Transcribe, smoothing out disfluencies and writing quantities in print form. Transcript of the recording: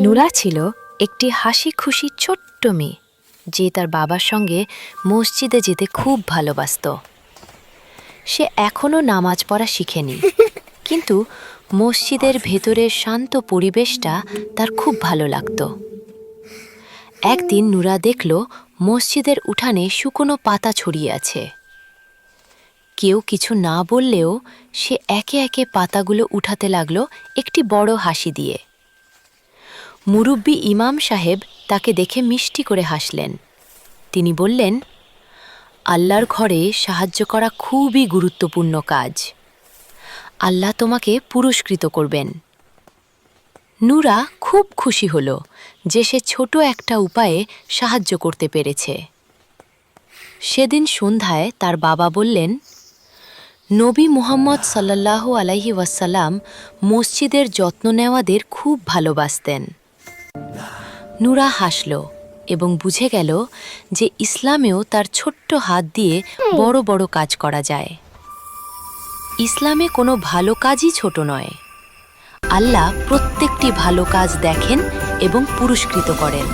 নুরা ছিল একটি হাসি খুশি ছোট্ট মেয়ে যে তার বাবার সঙ্গে মসজিদে যেতে খুব ভালোবাসত। সে এখনও নামাজ পড়া শিখেনি, কিন্তু মসজিদের ভেতরের শান্ত পরিবেশটা তার খুব ভালো লাগত। একদিন নুরা দেখল মসজিদের উঠানে শুকনো পাতা ছড়িয়ে আছে। কেউ কিছু না বললেও সে একে একে পাতাগুলো উঠাতে লাগলো একটি বড় হাসি দিয়ে। মুরব্বি ইমাম সাহেব তাকে দেখে মিষ্টি করে হাসলেন। তিনি বললেন, আল্লাহর ঘরে সাহায্য করা খুবই গুরুত্বপূর্ণ কাজ। আল্লাহ তোমাকে পুরস্কৃত করবেন। নুরা খুব খুশি হল যে সে ছোট একটা উপায়ে সাহায্য করতে পেরেছে। সেদিন সন্ধ্যায় তার বাবা বললেন, নবী মুহাম্মদ সাল্লাল্লাহু আলাইহি ওয়াসাল্লাম মসজিদের যত্ন নেওয়াদের খুব ভালোবাসতেন। নুরা হাসল এবং বুঝে গেল যে ইসলামেও তার ছোট্ট হাত দিয়ে বড় বড় কাজ করা যায়। ইসলামে কোনো ভালো কাজই ছোট নয়। আল্লাহ প্রত্যেকটি ভালো কাজ দেখেন এবং পুরস্কৃত করেন।